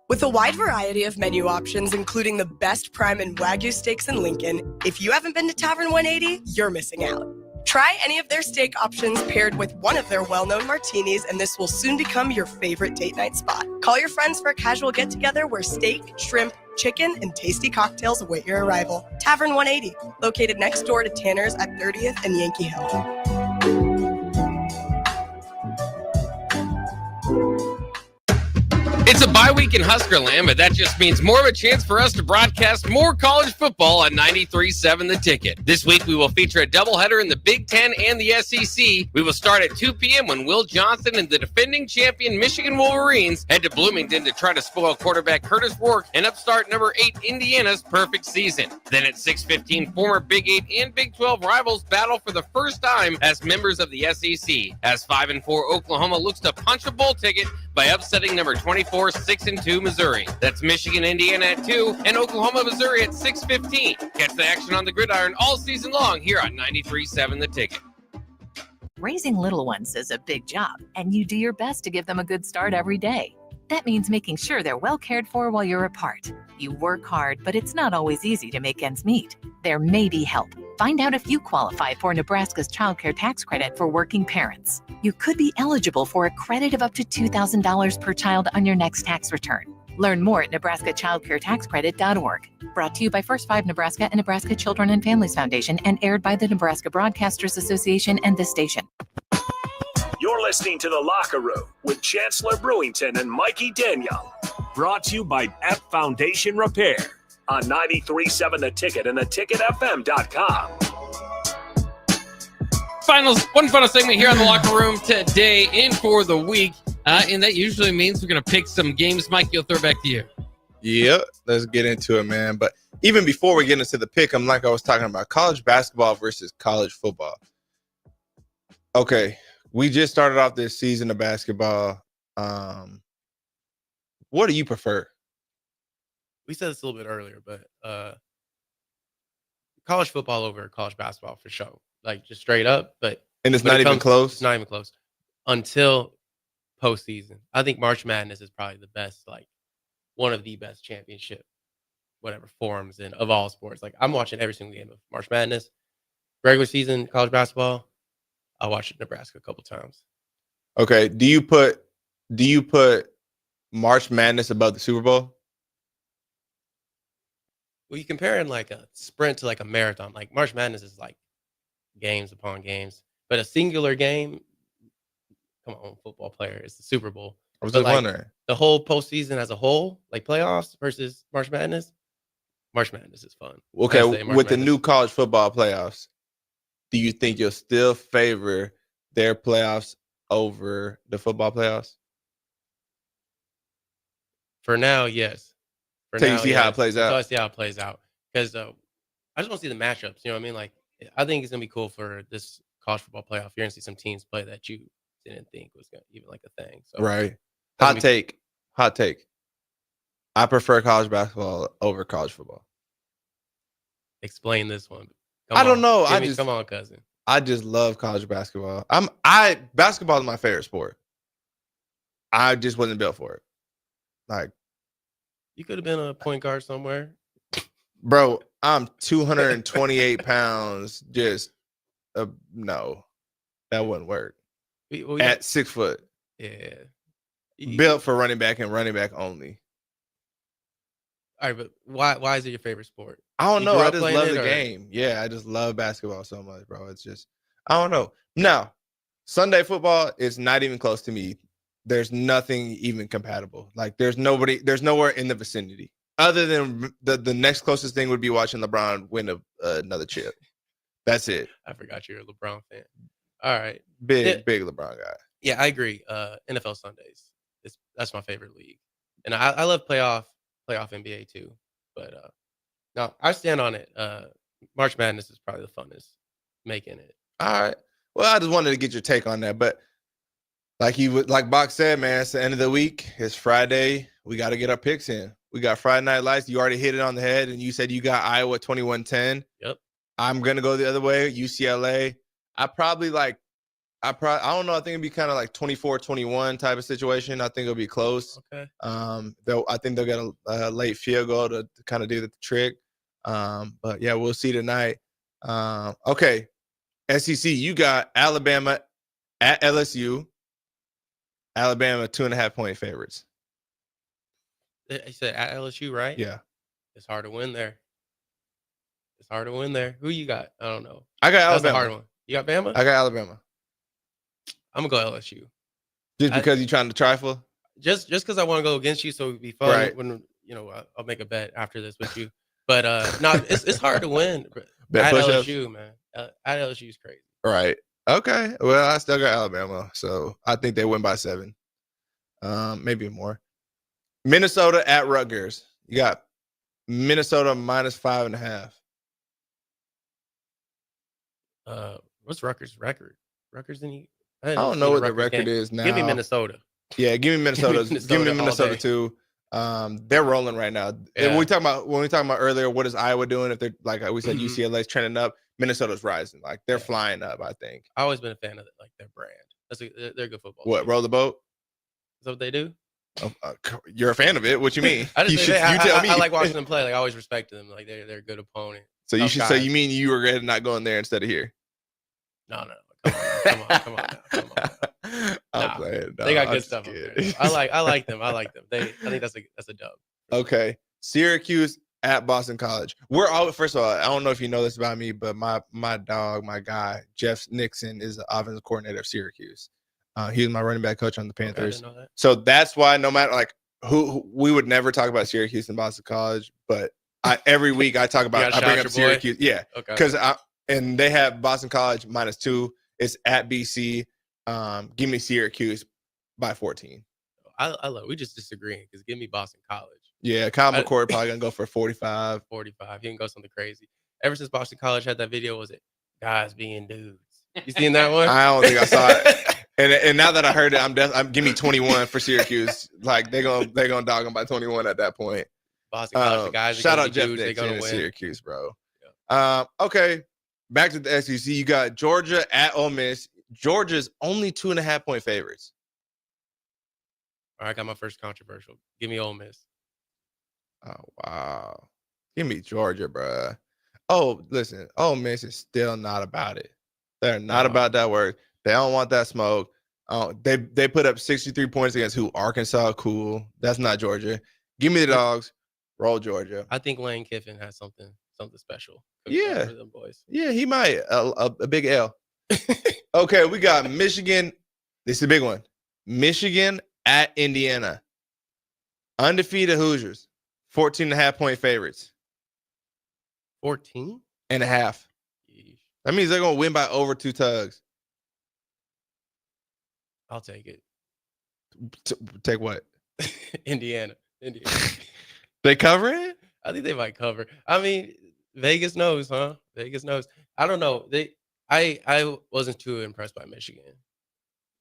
With a wide variety of menu options, including the best prime and Wagyu steaks in Lincoln, if you haven't been to Tavern 180, you're missing out. Try any of their steak options paired with one of their well-known martinis, and this will soon become your favorite date night spot. Call your friends for a casual get-together where steak, shrimp, chicken, and tasty cocktails await your arrival. Tavern 180, located next door to Tanner's at 30th and Yankee Hill. It's a bye week in Huskerland, but that just means more of a chance for us to broadcast more college football on 93.7 The Ticket. This week, we will feature a doubleheader in the Big Ten and the SEC. We will start at 2 p.m. when Will Johnson and the defending champion Michigan Wolverines head to Bloomington to try to spoil quarterback Curtis Rourke and upstart number 8 Indiana's perfect season. Then at 6:15, former Big 8 and Big 12 rivals battle for the first time as members of the SEC. As 5-4 Oklahoma looks to punch a bowl ticket by upsetting number 24 6-2 Missouri. That's Michigan, Indiana at 2, and Oklahoma, Missouri at 6:15. Catch the action on the gridiron all season long here on 93.7 The Ticket. Raising little ones is a big job, and you do your best to give them a good start every day. That means making sure they're well cared for while you're apart. You work hard, but it's not always easy to make ends meet. There may be help. Find out if you qualify for Nebraska's Child Care Tax Credit for working parents. You could be eligible for a credit of up to $2,000 per child on your next tax return. Learn more at nebraskachildcaretaxcredit.org. Brought to you by First 5 Nebraska and Nebraska Children and Families Foundation and aired by the Nebraska Broadcasters Association and this station. You're listening to The Locker Room with Chancellor Brewington and Mikey Daniel. Brought to you by F Foundation Repair on 93.7 The Ticket and theticketfm.com. One final segment here on The Locker Room today and for the week. And that usually means we're going to pick some games. Mike, you'll throw it back to you. Yep, let's get into it, man. But even before we get into the pick, I'm like I was talking about college basketball versus college football. Okay, we just started off this season of basketball. What do you prefer? We said this a little bit earlier, but college football over college basketball for sure. Like just straight up, but it's not even close. It's not even close until postseason. I think March Madness is probably the best, like one of the best championship, whatever forums and of all sports. Like I'm watching every single game of March Madness, regular season college basketball. I watched Nebraska a couple times. Okay, do you put March Madness above the Super Bowl? Well, you comparing like a sprint to like a marathon. Like March Madness is like games upon games, but a singular game. Come on, football player, it's the Super Bowl. I was just wondering the whole postseason as a whole, like playoffs versus March Madness. March Madness is fun. Okay, with the new college football playoffs, do you think you'll still favor their playoffs over the football playoffs? For now, yes. Till you see how it plays out. Until I see how it plays out, because I just want to see the matchups. You know what I mean? Like, I think it's gonna be cool for this college football playoff. You're gonna see some teams play that you didn't think was gonna even like a thing. So right. Hot take. I prefer college basketball over college football. Explain this one. I don't know. Come on, cousin. I just love college basketball. Basketball is my favorite sport. I just wasn't built for it. Like, you could have been a point guard somewhere. Bro, I'm 228 pounds. Just no, that wouldn't work. At 6 foot. Yeah. Built for running back and running back only. All right, but why is it your favorite sport? I don't know. I just love the game. Yeah, I just love basketball so much, bro. It's just, I don't know. Now, Sunday football is not even close to me. There's nothing even compatible. Like there's nowhere in the vicinity. Other than the next closest thing would be watching LeBron win another chip. That's it. I forgot you're a LeBron fan. All right. Big LeBron guy. Yeah, I agree. NFL Sundays. That's my favorite league. And I love playoff playoff NBA too. But no, I stand on it. March Madness is probably the funnest making it. All right. Well, I just wanted to get your take on that. But like Bach said, man, it's the end of the week. It's Friday. We got to get our picks in. We got Friday Night Lights. You already hit it on the head, and you said you got Iowa 21-10. Yep. I'm gonna go the other way. UCLA. I don't know. I think it'd be kind of like 24-21 type of situation. I think it'll be close. Okay. I think they'll get a late field goal to kind of do the trick. But yeah, we'll see tonight. Okay. SEC, you got Alabama at LSU. Alabama 2.5-point favorites. You said at LSU, right? Yeah. It's hard to win there. Who you got? I don't know. I got That's Alabama. a hard one. You got Bama? I got Alabama. I'm gonna go LSU. Just because you're trying to trifle? Just because I want to go against you, so it'd be fun. Right. When I'll make a bet after this with you. But no, it's hard to win. Bet At push-ups? LSU, man. At LSU is crazy. Right. Okay. Well, I still got Alabama, so I think they win by 7. Maybe more. Minnesota at Rutgers. You got Minnesota minus 5.5. What's Rutgers' record? Rutgers I don't know what the record is now. Give me Minnesota. Yeah, give me Minnesota. Give me Minnesota all day. too. They're rolling right now. Yeah. When we talking about earlier, what is Iowa doing? If they're like we said, UCLA's trending up, Minnesota's rising. Like they're flying up. I think. I've always been a fan of their brand. They're a good football. What, team. roll the boat? Is that what they do? You're a fan of it. What you mean? I tell me. I like watching them play. Like I always respected them. Like they're a good opponent. So you Tough should. guys. So you mean you regretted not going there instead of here? No. Come on. I'm playing. No, They got I'm good just stuff up kidding. there. I like them. I think that's a dub. Okay. Syracuse at Boston College. First of all, I don't know if you know this about me, but my dog, my guy, Jeff Nixon, is the offensive coordinator of Syracuse. He was my running back coach on the Panthers. I didn't know that. So that's why no matter like who we would never talk about Syracuse and Boston College, but every week I talk about I bring up Syracuse. Yeah. Okay. Because and they have Boston College -2. It's at BC. Give me Syracuse by 14. I love. We just disagreeing because give me Boston College. Yeah, Kyle McCord probably gonna go for 45. 45. He can go something crazy. Ever since Boston College had that video, was it guys being dudes? You seen that one? I don't think I saw it. And now that I heard it, I'm give me 21 for Syracuse. Like they're gonna dog them by 21 at that point. Boston College, the guys. Shout out Jeff dudes, they're Nixon gonna in win. Syracuse, bro. Yeah. Okay, back to the SEC. You got Georgia at Ole Miss. Georgia's only 2.5-point favorites. All right, I got my first controversial. Give me Ole Miss. Oh wow, give me Georgia, bro. Oh, listen, Ole Miss is still not about it. They're not about that work. They don't want that smoke. They put up 63 points against Arkansas. Cool. That's not Georgia. Give me the dogs. Roll Georgia. I think Lane Kiffin has something special. Yeah. For them boys. Yeah, he might. A big L. Okay, we got Michigan. This is a big one. Michigan at Indiana. Undefeated Hoosiers. 14.5-point favorites. 14.5. That means they're going to win by over 2 tugs. I'll take it. Take what? Indiana. They cover it? I think they might cover. I mean, Vegas knows, huh? Vegas knows. I don't know. I wasn't too impressed by Michigan,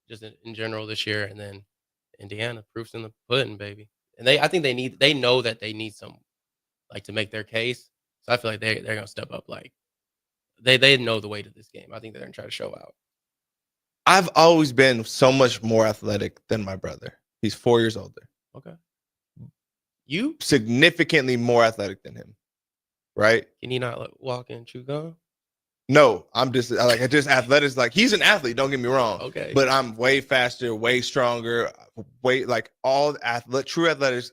just in general this year, and then Indiana, proof's in the pudding, baby. And I think they know that they need some, like, to make their case. So I feel like they're gonna step up. Like they know the weight of this game. I think they're gonna try to show out. I've always been so much more athletic than my brother. He's 4 years older. Okay. You significantly more athletic than him, right? Can he not walk and chew gum? No, I'm just athletics. Like he's an athlete. Don't get me wrong. Okay, but I'm way faster, way stronger, true athletics.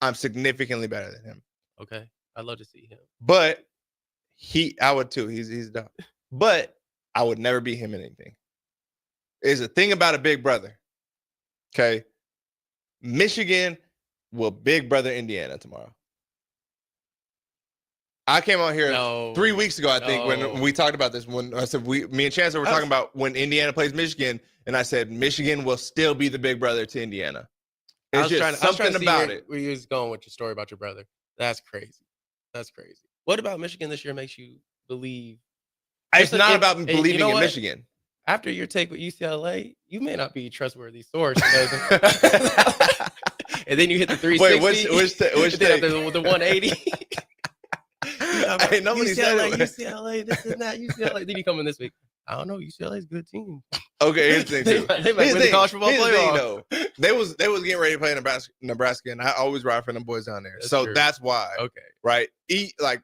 I'm significantly better than him. Okay, I'd love to see him. But I would too. He's dumb. But I would never beat him in anything. There's a thing about a big brother. Okay, Michigan will big brother Indiana tomorrow. I came out here 3 weeks ago, I think, when we talked about this. When I said me and Chancellor were talking about when Indiana plays Michigan, and I said Michigan will still be the big brother to Indiana. It's just something about it. Where you was going with your story about your brother. That's crazy. That's crazy. What about Michigan this year makes you believe? It's not about believing in Michigan. After your take with UCLA, you may not be a trustworthy source. And then you hit the 360. Wait, which take? The 180. Hey, nobody UCLA, this is not UCLA. Then you come in this week. I don't know. UCLA's a good team. Okay, here's the thing. They might win the college football playoff. They was getting ready to play Nebraska, and I always ride for them boys down there. That's why. Okay. Right. Like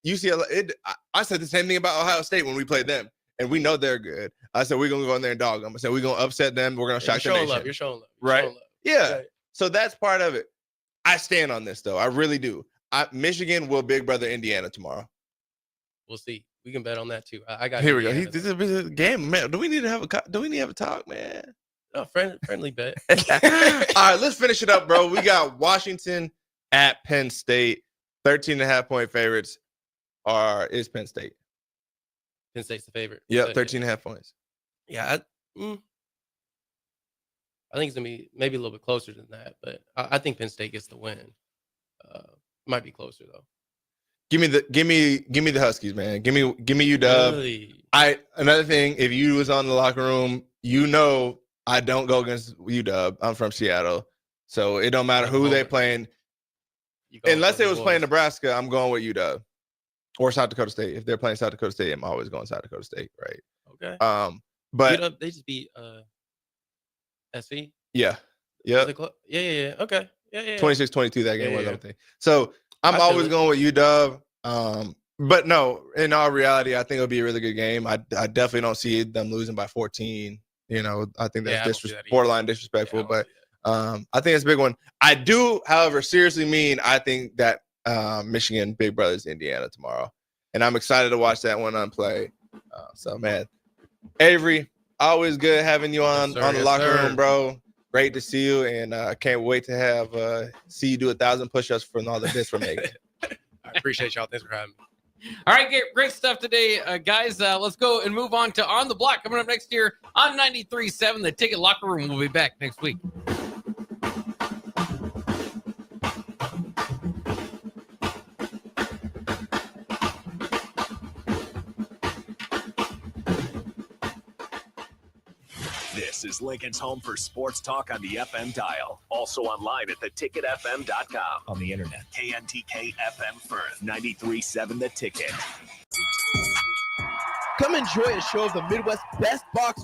UCLA. I said the same thing about Ohio State when we played them, and we know they're good. I said we're gonna go in there and dog them. I said we're gonna upset them. We're gonna shock the nation. You're showing love. Right. Yeah. So that's part of it. I stand on this though. I really do. Michigan will big brother Indiana tomorrow. We'll see. We can bet on that too. I got. Here we go. This is a game, man. Do we need to have a talk, man? Oh, friendly bet. All right, let's finish it up, bro. We got Washington at Penn State. 13.5-point favorites is Penn State. Penn State's the favorite. Yeah, 13.5 points. Yeah, I think it's gonna be maybe a little bit closer than that, but I think Penn State gets the win. Might be closer though. Give me the Huskies, man. Give me UW. Really? Another thing, if you was on the locker room, you know I don't go against UW. I'm from Seattle, so it don't matter who they playing. Unless they was playing Nebraska, I'm going with UW or South Dakota State. If they're playing South Dakota State, I'm always going South Dakota State, right? Okay. But UW, they just beat SV. Yeah. Yeah. Okay. Yeah. 26-22 that game was, I think. So I'm always going with UW. But no, in all reality, I think it'll be a really good game. I definitely don't see them losing by 14. You know, I think that's borderline disrespectful, but I think it's a big one. I do, however, seriously mean I think that Michigan big brothers Indiana tomorrow, and I'm excited to watch that one on play. So man, Avery, always good having you on the locker room, bro. Great to see you, and I can't wait to have see you do 1,000 push-ups from all the bits we're making. I appreciate y'all. Thanks for having me. All right, great stuff today, guys. Let's go and move on to On the Block coming up next year on 93.7. The Ticket Locker Room will be back next week. This is Lincoln's home for sports talk on the FM dial. Also online at theticketfm.com. On the internet. KNTK FM Firth, 93.7 The Ticket. Come enjoy a show of the Midwest's best box